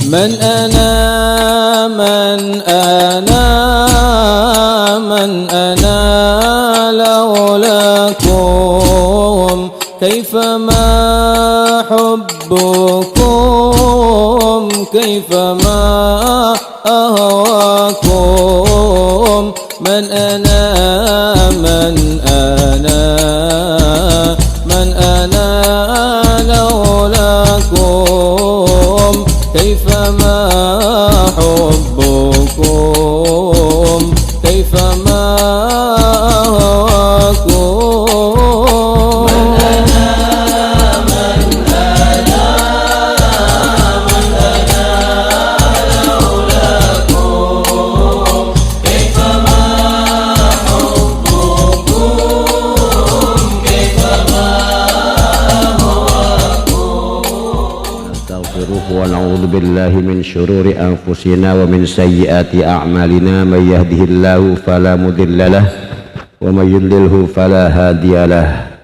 من أنا من أنا من أنا لولاكم كيفما حبكم كيفما أهواكم من أنا من أنا من أنا لولاكم كيفما حبكم كيفما أهواكم من أنا من أنا من أنا لولاكم كيفما حبكم كيفما Astaghfiruh wa na'udzu billahi min syururi anfusina wa min sayyiati a'malina may yahdihillahu fala mudhillalah wa may yudlilhu fala hadiyalah.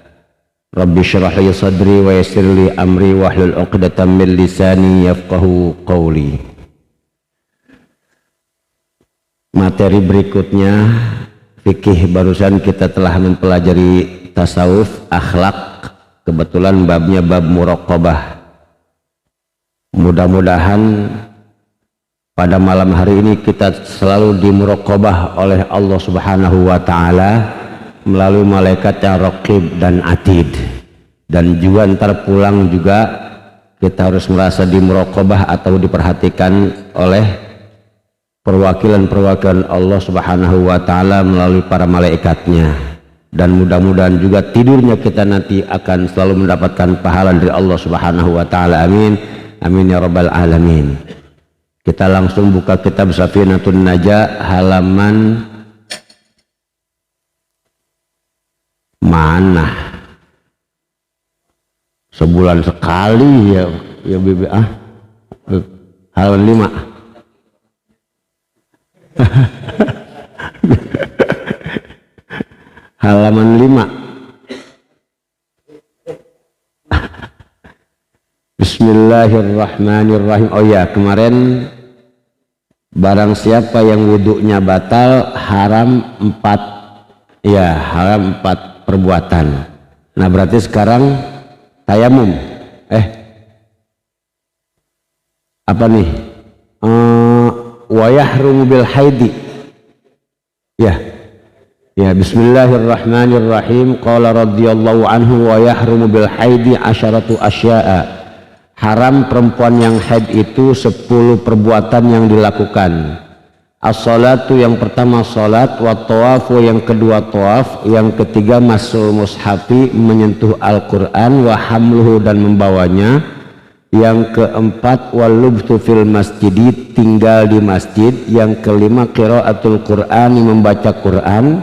Rabbi shrah li sadri wa yassir li amri wahlul 'uqdatam min lisani yafqahu qawli. Materi berikutnya fikih, barusan kita telah mempelajari tasawuf, akhlak, kebetulan babnya bab muraqabah. Mudah-mudahan pada malam hari ini kita selalu dimuraqabah oleh Allah Subhanahu wa Ta'ala melalui malaikat yang raqib dan atid, dan juga ntar pulang juga kita harus merasa dimuraqabah atau diperhatikan oleh perwakilan-perwakilan Allah Subhanahu wa Ta'ala melalui para malaikatnya. Dan mudah-mudahan juga tidurnya kita nanti akan selalu mendapatkan pahala dari Allah Subhanahu wa Ta'ala. Amin. Amin ya rabbal alamin. Kita langsung buka kitab Safinatun Najah halaman mana? Sebulan sekali ya Bibi halaman 5. Halaman 5. Bismillahirrahmanirrahim. Oh ya, kemarin barang siapa yang wudhunya batal haram 4 perbuatan. Nah berarti sekarang tayamum apa nih, wa yahrumu bil haidi ya bismillahirrahmanirrahim. Qala radhiyallahu anhu wa yahrumu bil haidi asyaratu asya'a. Haram perempuan yang haid itu 10 perbuatan yang dilakukan. As-salatu, yang pertama salat, wa tawafu, yang kedua tawaf, yang ketiga masul mushafi, menyentuh Al-Quran, wa hamluhu, dan membawanya, yang keempat wal lubthu fil masjidi, tinggal di masjid, yang kelima qiraatul Quran, membaca Quran,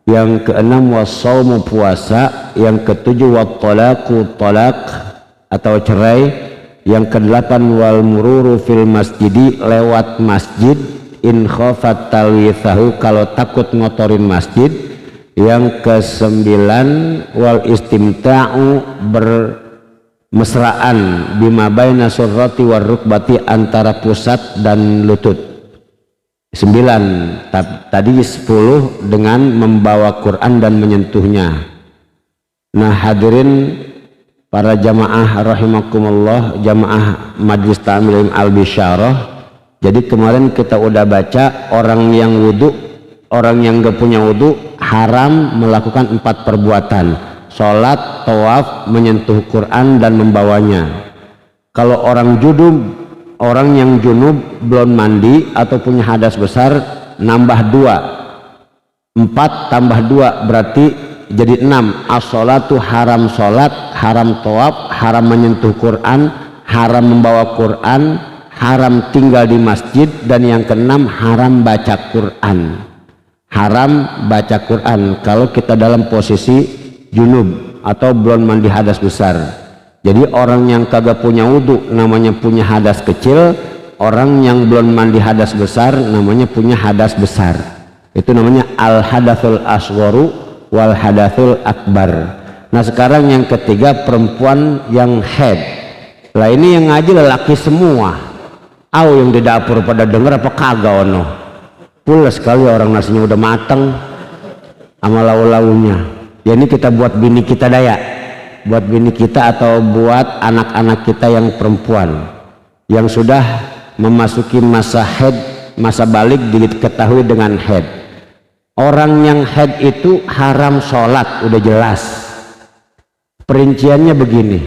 yang keenam was-shaumu, puasa, yang ketujuh wat talaqu, talak atau cerai, yang kedelapan wal mururu fil masjidi, lewat masjid, in khafat talwithahu, kalau takut ngotorin masjid, yang kesembilan wal istimta'u, bermesraan, bima baina surrati war rukbati, antara pusat dan lutut. 9. Tadi 10 dengan membawa Quran dan menyentuhnya. Nah hadirin para jamaah rahimakumullah, jamaah Majlis Ta'lim Al-Bisyarah. Jadi kemarin kita udah baca orang yang wudhu, orang yang gak punya wudhu haram melakukan 4 perbuatan: sholat, tawaf, menyentuh Quran, dan membawanya. Kalau orang junub, orang yang junub belum mandi atau punya hadas besar, nambah 2. 4 tambah 2 berarti jadi 6. As-sholatu, haram sholat, haram tawaf, haram menyentuh Quran, haram membawa Quran, haram tinggal di masjid, dan yang keenam haram baca Quran. Haram baca Quran kalau kita dalam posisi junub atau belum mandi hadas besar. Jadi orang yang kagak punya wudhu namanya punya hadas kecil, orang yang belum mandi hadas besar namanya punya hadas besar. Itu namanya al-hadatsul asgharu wal hadatsul akbar. Nah sekarang yang ketiga perempuan yang haid. Lah ini yang ngaji lelaki semua. yang di dapur pada denger apa kagak ono. Pulas sekali orang nasinya udah mateng sama lau-launya. Ya ini kita buat bini kita daya, buat bini kita atau buat anak-anak kita yang perempuan yang sudah memasuki masa haid, masa balik diketahui dengan haid. Orang yang haid itu haram sholat, udah jelas. Perinciannya begini,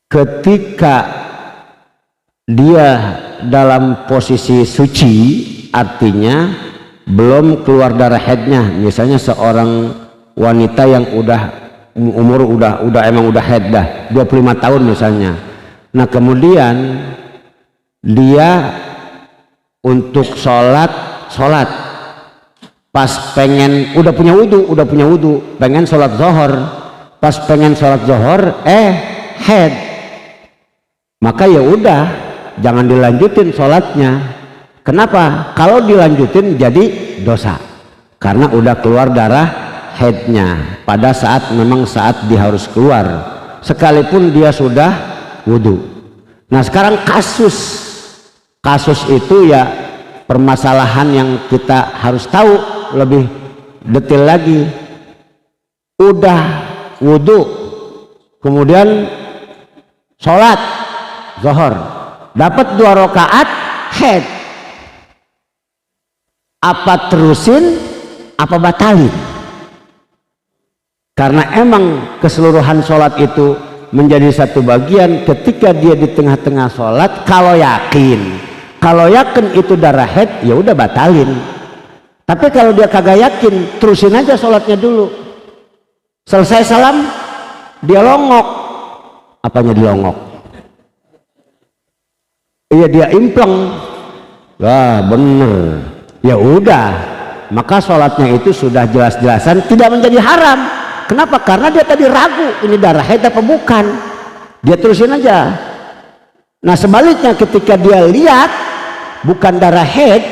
ketika dia dalam posisi suci, artinya belum keluar darah haidnya. Misalnya seorang wanita yang udah umur emang udah haid dah 25 tahun misalnya. Nah kemudian dia untuk sholat pas pengen udah punya wudu pengen sholat zuhur, pas pengen sholat zuhur haid, maka ya udah jangan dilanjutin sholatnya. Kenapa? Kalau dilanjutin jadi dosa karena udah keluar darah haidnya pada saat memang saat dia harus keluar sekalipun dia sudah wudu. Nah sekarang kasus itu ya permasalahan yang kita harus tahu lebih detail lagi. Udah wudu kemudian sholat zuhur dapat 2 rakaat haid, apa terusin apa batalin? Karena emang keseluruhan sholat itu menjadi satu bagian. Ketika dia di tengah-tengah sholat kalau yakin itu darah haid ya udah batalin. Tapi kalau dia kagak yakin terusin aja sholatnya dulu. Selesai salam dia longok. Apanya dilongok? Iya dia impleng. Wah bener. Ya udah, maka sholatnya itu sudah jelas-jelasan tidak menjadi haram. Kenapa? Karena dia tadi ragu ini darah haid apa bukan. Dia terusin aja. Nah sebaliknya ketika dia lihat bukan darah haid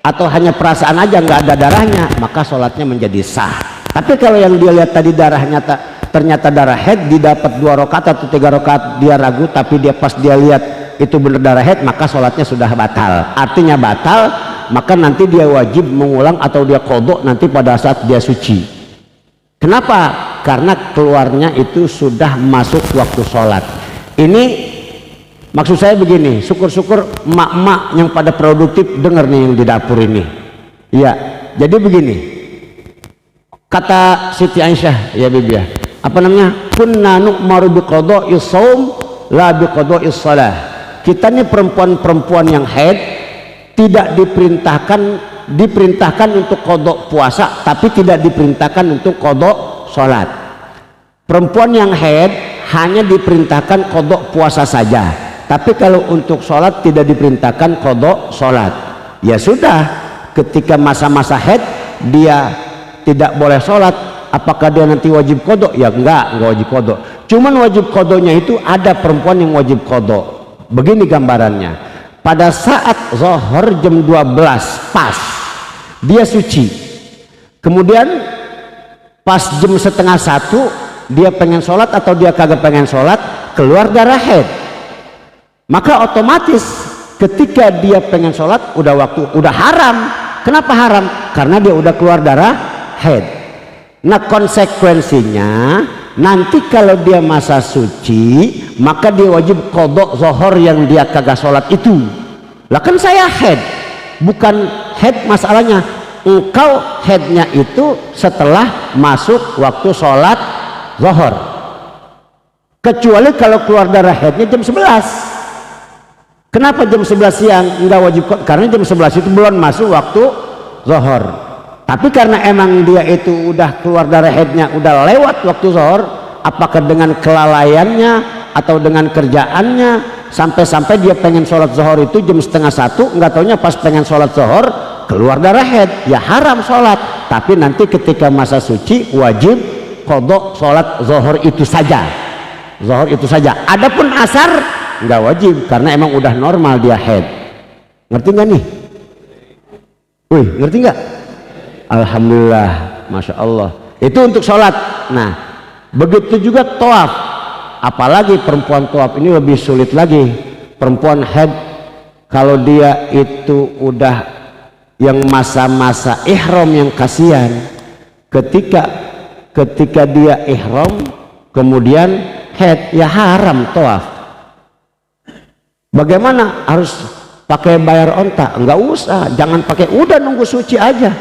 atau hanya perasaan aja nggak ada darahnya, maka sholatnya menjadi sah. Tapi kalau yang dia lihat tadi darahnya ternyata darah haid, didapat 2 rakaat atau 3 rakaat dia ragu, tapi dia pas dia lihat itu benar darah haid, maka sholatnya sudah batal. Artinya batal, maka nanti dia wajib mengulang atau dia qadha nanti pada saat dia suci. Kenapa? Karena keluarnya itu sudah masuk waktu sholat. Ini maksud saya begini, syukur-syukur emak-emak yang pada produktif dengar nih yang di dapur ini. Iya, jadi begini kata Siti Aisyah ya Bibi ya, apa namanya, kunna nu'maru biqada'is shaum la biqada'is shalah. Kita nih perempuan-perempuan yang haid tidak diperintahkan untuk qada puasa, tapi tidak diperintahkan untuk qada sholat. Perempuan yang haid hanya diperintahkan qada puasa saja, tapi kalau untuk sholat tidak diperintahkan qada sholat. Ya sudah, ketika masa-masa haid dia tidak boleh sholat, apakah dia nanti wajib qada? Ya enggak wajib qada. Cuman wajib qadanya itu ada perempuan yang wajib qada. Begini gambarannya, pada saat zuhur jam 12 pas dia suci, kemudian pas jam 12:30 dia pengen sholat atau dia kagak pengen sholat, keluar darah haid, maka otomatis ketika dia pengen sholat udah haram. Kenapa haram? Karena dia udah keluar darah haid. Nah konsekuensinya nanti kalau dia masa suci maka dia wajib qadha zuhur yang dia kagak sholat itu. Lah kan saya haid, bukan haid masalahnya, engkau haidnya itu setelah masuk waktu sholat zuhur, kecuali kalau keluar darah haidnya jam 11. Kenapa jam 11 siang enggak wajib? Karena jam 11 itu belum masuk waktu zuhur. Tapi karena emang dia itu udah keluar darah haidnya udah lewat waktu zuhur, apakah dengan kelalaiannya atau dengan kerjaannya sampai-sampai dia pengen sholat zuhur itu jam 12:30, nggak taunya pas pengen sholat zuhur keluar darah haid, ya haram sholat. Tapi nanti ketika masa suci wajib qadha sholat zuhur itu saja. Adapun asar nggak wajib karena emang udah normal dia haid. Ngerti nggak nih? Wih, ngerti nggak? Alhamdulillah, masya Allah. Itu untuk sholat. Nah, begitu juga tawaf. Apalagi perempuan tawaf ini lebih sulit lagi. perempuan haid kalau dia itu udah yang masa-masa ihram yang kasihan, ketika dia ihram kemudian haid, ya haram tawaf. Bagaimana, harus pakai bayar onta? Enggak usah, jangan pakai, udah nunggu suci aja,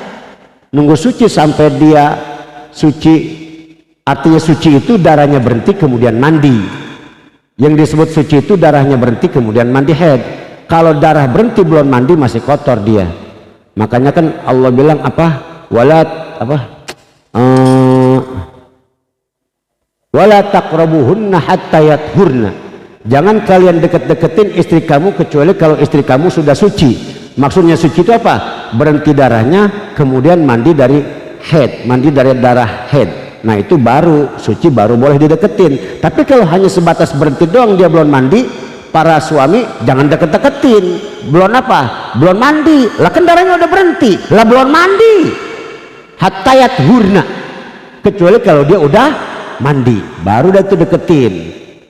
nunggu suci sampai dia suci. Artinya suci itu darahnya berhenti kemudian mandi. Yang disebut suci itu darahnya berhenti kemudian mandi haid. Kalau darah berhenti belum mandi masih kotor dia. Makanya kan Allah bilang apa? Wala taqrabuhunna hatta yathurna. Jangan kalian deket-deketin istri kamu kecuali kalau istri kamu sudah suci. Maksudnya suci itu apa? Berhenti darahnya kemudian mandi dari haid, mandi dari darah haid. Nah itu baru suci, baru boleh dideketin. Tapi kalau hanya sebatas berhenti doang dia belum mandi, para suami jangan deket-deketin. Belum apa? Belum mandi. Lah kan darahnya udah berhenti, lah belum mandi. Hatta yathurna, kecuali kalau dia udah mandi baru dah itu deketin.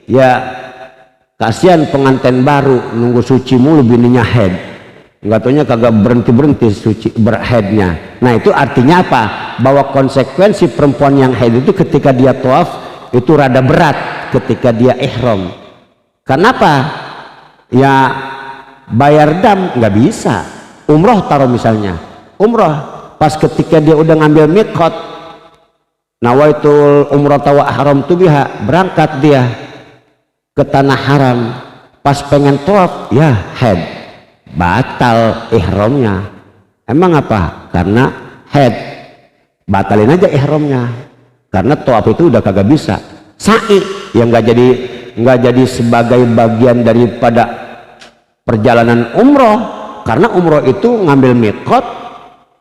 Ya kasihan pengantin baru nunggu suci mulu bininya haid, nggak taunya kagak berhenti suci berhaidnya. Nah itu artinya apa? Bahwa konsekuensi perempuan yang haid itu ketika dia tawaf itu rada berat ketika dia ihram. Kenapa? Ya bayar dam nggak bisa. Umroh taruh misalnya, umroh pas ketika dia udah ngambil miqat, nawaitul umrah wa ihram tu biha, berangkat dia ke tanah haram, pas pengen tawaf ya haid, batal ihramnya. Emang apa? Karena haid, batalin aja ihramnya, karena tawaf itu udah kagak bisa. Sa'i yang nggak jadi sebagai bagian daripada perjalanan umroh, karena umroh itu ngambil miqat,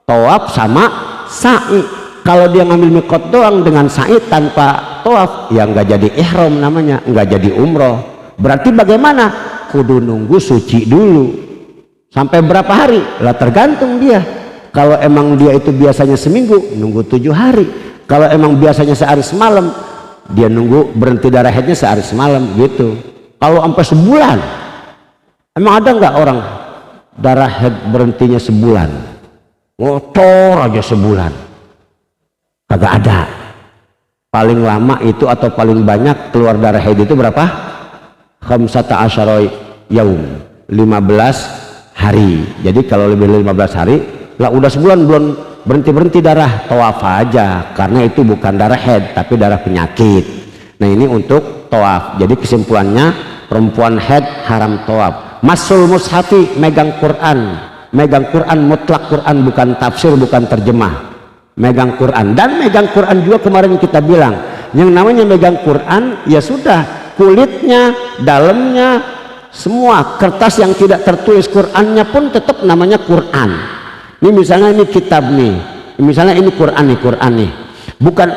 tawaf sama sa'i. Kalau dia ngambil miqat doang dengan sa'i tanpa tawaf, ya nggak jadi ihram namanya, nggak jadi umroh. Berarti bagaimana? Kudu nunggu suci dulu. Sampai berapa hari? Lah tergantung dia. Kalau emang dia itu biasanya seminggu, nunggu 7 hari. Kalau emang biasanya sehari semalam, dia nunggu berhenti darah haidnya sehari semalam gitu. Kalau sampai sebulan, emang ada nggak orang darah haid berhentinya sebulan? Ngotor aja sebulan, kagak ada. Paling lama itu atau paling banyak keluar darah haid itu berapa? Khamsata asyara yaum, 15 hari. Jadi kalau lebih dari 15 hari lah udah sebulan belum berhenti darah, tawaf aja, karena itu bukan darah haid tapi darah penyakit. Nah ini untuk tawaf. Jadi kesimpulannya perempuan haid haram tawaf. Masul mushafi, megang Quran mutlak, Quran bukan tafsir, bukan terjemah, megang Quran. Dan megang Quran juga kemarin kita bilang, yang namanya megang Quran ya sudah, kulitnya, dalamnya, semua kertas yang tidak tertulis Qurannya pun tetap namanya Quran. Ini misalnya ini kitab nih, misalnya ini Quran nih, bukan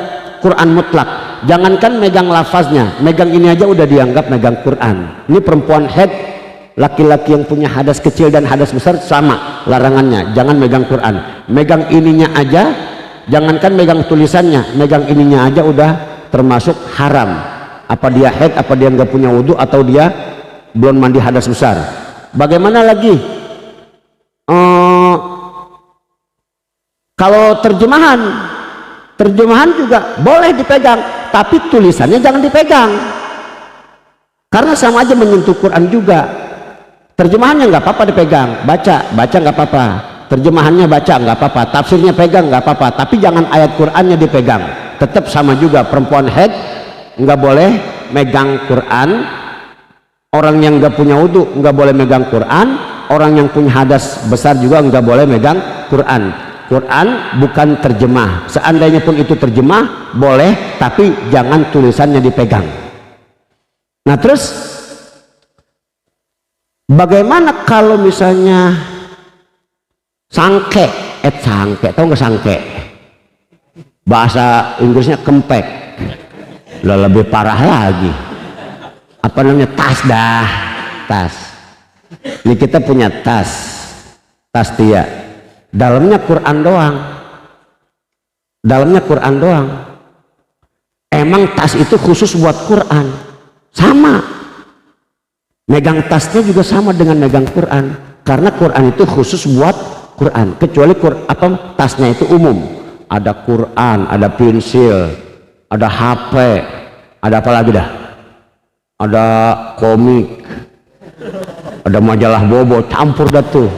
Quran mutlak. Jangankan megang lafaznya, megang ini aja udah dianggap megang Quran. Ini perempuan haid, laki-laki yang punya hadas kecil dan hadas besar sama larangannya, jangan megang Quran. Megang ininya aja, jangankan megang tulisannya, megang ininya aja udah termasuk haram. Apa dia haid, apa dia nggak punya wudhu, atau dia belum mandi hadas besar. Bagaimana lagi kalau terjemahan juga boleh dipegang, tapi tulisannya jangan dipegang, karena sama aja menyentuh Quran juga. Terjemahannya nggak apa-apa dipegang, baca nggak apa-apa, terjemahannya baca nggak apa-apa, tafsirnya pegang nggak apa-apa, tapi jangan ayat Qurannya dipegang. Tetap sama juga, perempuan haid nggak boleh megang Quran, orang yang nggak punya wudhu nggak boleh megang Quran, orang yang punya hadas besar juga nggak boleh megang Quran. Quran bukan terjemah, seandainya pun itu terjemah boleh, tapi jangan tulisannya dipegang. Nah terus bagaimana kalau misalnya sangke, tahu nggak sangke? Bahasa Inggrisnya kempek, lah lebih parah lagi. Apa namanya? Tas. Ini kita punya tas dia. Dalamnya Quran doang. Emang tas itu khusus buat Quran? Sama. Megang tasnya juga sama dengan megang Quran, karena Quran itu khusus buat Quran. Kecuali tasnya itu umum, ada Quran, ada pensil, ada HP, ada apa lagi dah, ada komik, ada majalah bobo, campur dah tuh.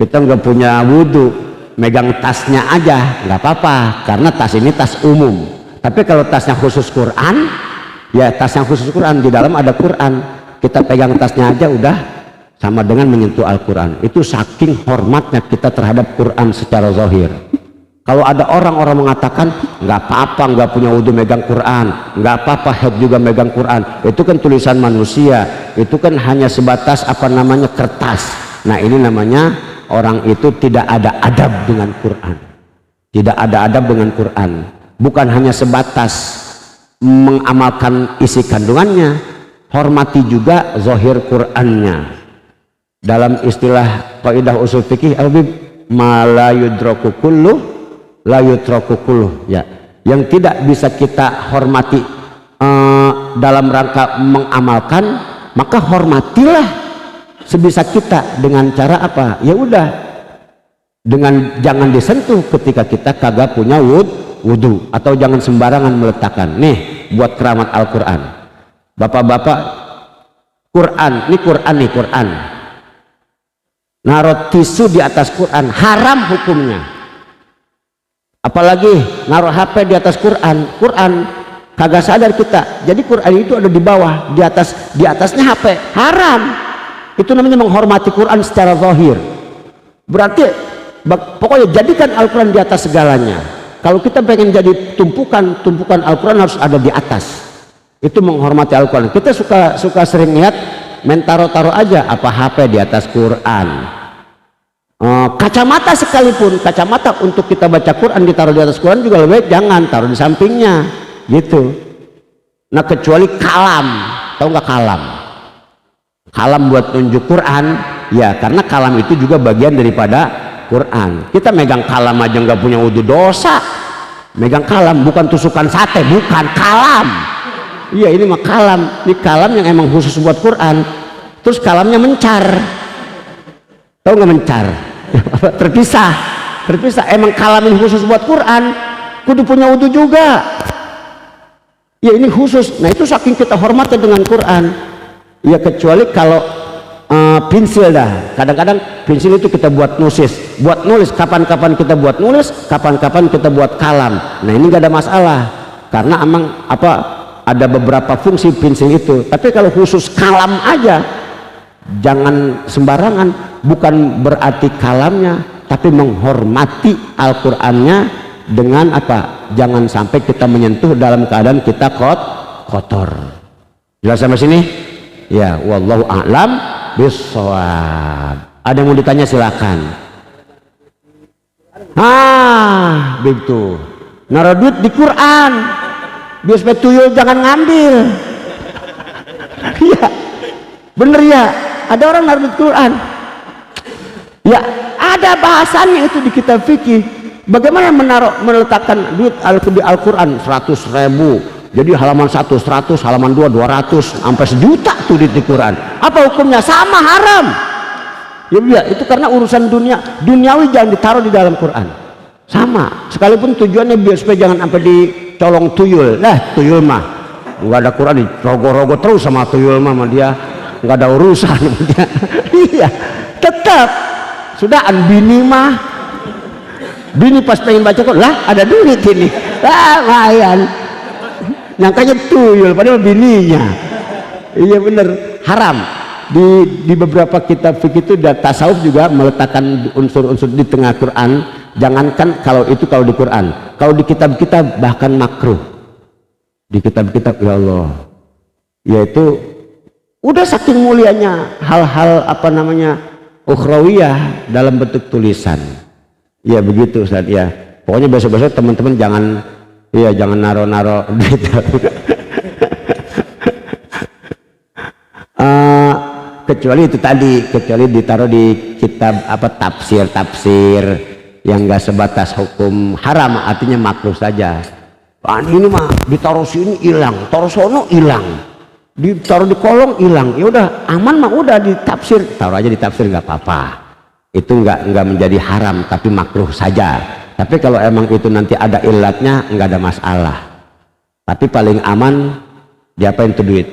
Kita nggak punya wudhu, megang tasnya aja nggak apa-apa, karena tas ini tas umum. Tapi kalau tasnya khusus Quran, ya tas yang khusus Quran, di dalam ada Quran, kita pegang tasnya aja udah sama dengan menyentuh Al-Quran. Itu saking hormatnya kita terhadap Quran secara zahir. Kalau ada orang-orang mengatakan nggak apa-apa nggak punya wudhu megang Quran, nggak apa-apa haid juga megang Quran, itu kan tulisan manusia, itu kan hanya sebatas apa namanya kertas. Nah ini namanya orang itu tidak ada adab dengan Quran, tidak ada adab dengan Quran. Bukan hanya sebatas mengamalkan isi kandungannya, hormati juga zahir Qurannya. Dalam istilah kaidah usul fikih ma la yudraku kullu la yutraku kullu, ya, yang tidak bisa kita hormati dalam rangka mengamalkan, maka hormatilah sebisa kita dengan cara apa? Ya udah, dengan jangan disentuh ketika kita kagak punya wudhu, atau jangan sembarangan meletakkan. Nih buat keramat Al-Quran, bapak-bapak, Quran naruh tisu di atas Quran haram hukumnya. Apalagi naruh HP di atas Quran kagak sadar kita, jadi Quran itu ada di bawah, di atasnya HP, haram. Itu namanya menghormati Quran secara zahir. Berarti pokoknya jadikan Al-Quran di atas segalanya. Kalau kita pengen jadi tumpukan Al-Quran harus ada di atas. Itu menghormati Al-Quran. Kita suka sering lihat main taruh aja apa HP di atas Quran. Kacamata sekalipun, kacamata untuk kita baca Quran ditaruh di atas Quran juga lebih baik jangan taruh di sampingnya gitu. Nah kecuali kalam, tahu nggak kalam? Kalam buat tunjuk Quran, ya karena kalam itu juga bagian daripada Quran. Kita megang kalam aja nggak punya wudhu, dosa. Megang kalam bukan tusukan sate, bukan, kalam. Iya ini mah kalam, ini kalam yang emang khusus buat Quran. Terus kalamnya mencar, tahu nggak mencar? terpisah. Emang kalam ini khusus buat Quran, kudu punya wudhu juga. Ya ini khusus. Nah itu saking kita hormati dengan Quran. Ya kecuali kalau pensil dah. Kadang-kadang pensil itu kita buat nulis. Kapan-kapan kita buat nulis, kapan-kapan kita buat kalam. Nah ini nggak ada masalah, karena emang ada beberapa fungsi pensil itu. Tapi kalau khusus kalam aja, jangan sembarangan. Bukan berarti kalamnya, tapi menghormati Al-Qur'annya dengan apa? Jangan sampai kita menyentuh dalam keadaan kita kotor. Jelas sampai sini? Ya, wallahu a'lam bissawab. Ada yang mau ditanya silakan. Begitu. Naruh duit di Quran. Biar supaya tuyul jangan ngambil. Iya. Bener ya? Ada orang naruh duit Quran. Ya, ada bahasanya itu di kitab fikih. Bagaimana meletakkan duit di Al-Quran 100.000. Jadi halaman 1 100, halaman 2 200, sampai sejuta tuh di Quran. Apa hukumnya? Sama, haram. Ya, itu karena urusan duniawi jangan ditaruh di dalam Quran. Sama, sekalipun tujuannya biar supaya jangan sampai dicolong tuyul. Tuyul mah nggak ada Quran, dirogoh-rogoh terus sama tuyul mah dia nggak ada urusan sama dia. Iya, tetap sudah bini pas pengen baca Quran, ada duit ini, lumayan. Nyangkanya tuyul padahal bininya. Iya bener, haram. Di beberapa kitab fikih itu dan tasawuf juga meletakkan unsur-unsur di tengah Quran. Jangankan kalau di Quran, kalau di kitab-kitab bahkan makruh. Di kitab-kitab, ya Allah, yaitu udah saking mulianya hal-hal ukhrawiyah dalam bentuk tulisan. Ya begitu Ustaz ya. Pokoknya besok-besok teman-teman jangan naro-naro gitu. Kecuali itu tadi, kecuali ditaruh di kitab tafsir yang enggak sebatas hukum haram, artinya makruh saja. Ini mah ditaruh sini hilang, taruh sono hilang. ditaruh di kolong hilang, ya udah aman mah udah ditafsir, taruh aja di tafsir nggak apa-apa, itu nggak menjadi haram tapi makruh saja. Tapi kalau emang itu nanti ada ilatnya nggak ada masalah. Tapi paling aman diapain tuh duit?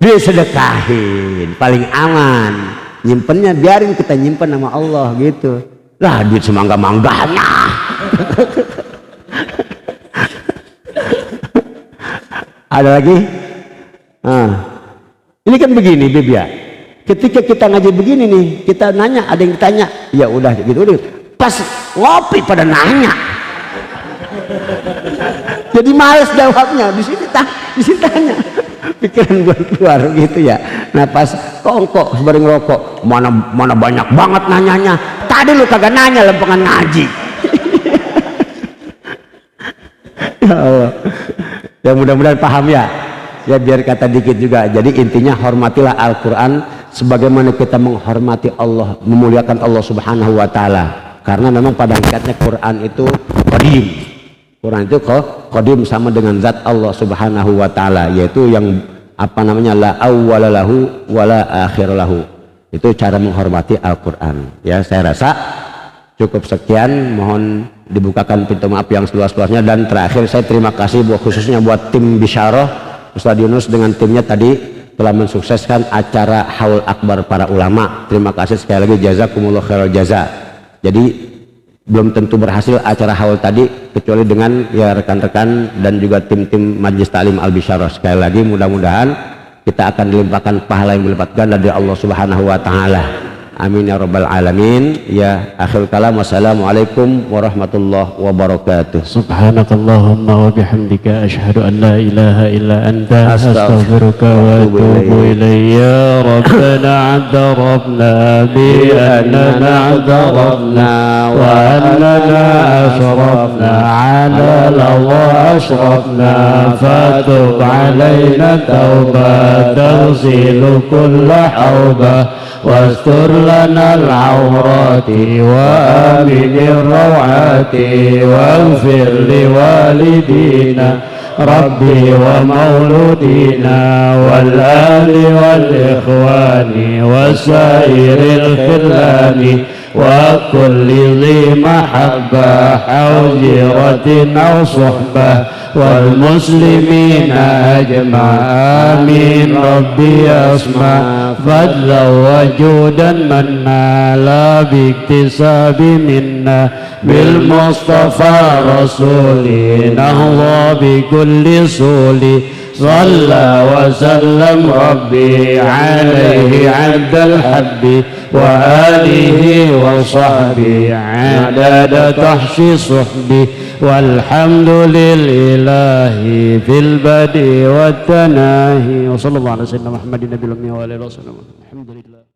Disedekahin, paling aman. Nyimpennya biarin kita nyimpen sama Allah gitu. Lah duit semangga-mangganya. Ada lagi? Ini kan begini Bib ya. Ketika kita ngaji begini nih, kita nanya, ada yang ditanya, ya udah gitu udah. Pas ngopi pada nanya. Jadi males jawabnya, di sini tanya. Pikiran gue keluar gitu ya. Nah pas kongkok sembari ngerokok, mana banyak banget nanyanya. Tadi lu kagak nanya lempengan ngaji. Ya Allah. Ya mudah-mudahan paham ya. Ya biar kata dikit juga. Jadi intinya hormatilah Al-Quran sebagaimana kita menghormati Allah, memuliakan Allah Subhanahu wa Ta'ala. Karena memang pada hakikatnya Quran itu qadim. Quran itu qadim sama dengan zat Allah Subhanahu wa Ta'ala, yaitu yang apa namanya la awwala lahu wala akhir lahu. Itu cara menghormati Al-Quran. Ya saya rasa cukup sekian, mohon dibukakan pintu maaf yang seluas-luasnya. Dan terakhir saya terima kasih khususnya buat tim Bisyarah, Ustaz Yunus dengan timnya tadi telah mensukseskan acara Haul Akbar para ulama. Terima kasih sekali lagi, jazakumullah khairal jaza. Jadi belum tentu berhasil acara haul tadi kecuali dengan ya rekan-rekan dan juga tim-tim Majlis Ta'lim Al-Bisyarah. Sekali lagi mudah-mudahan kita akan dilimpahkan pahala yang berlipat ganda dari Allah Subhanahu wa Ta'ala. Amin ya rabbal alamin. Ya akhir kalam, wassalamualaikum warahmatullahi wabarakatuh. Subhanakallahumma wa bihamdika asyhadu an la ilaha illa anta astaghfiruka wa atubu ilayya. Rabbana a'tarafna bi annana a'tarafna wa annana ashrafna ala lawa ashrafna fatub alayna tawbah taghsilu kulla hawbah واستر لنا العورات وآمن الروعات واغفر لوالدينا ربي ومولودينا والآل والإخوان وسائر الخلان وكل ذي محبة أو جيرة أو صحبة والمسلمين أجمع آمين. ربي أسمع فضلا وجودا منا لا باكتساب منا بالمصطفى رسولي نهضى بكل سولي صلى وسلم ربي عليه عبد الحب وآله وصحبه عدد تحصي صحبه والحمد لله في البدء والتناهي وصلى الله على سيدنا محمد النبي الأمي وعلى آله وصحبه.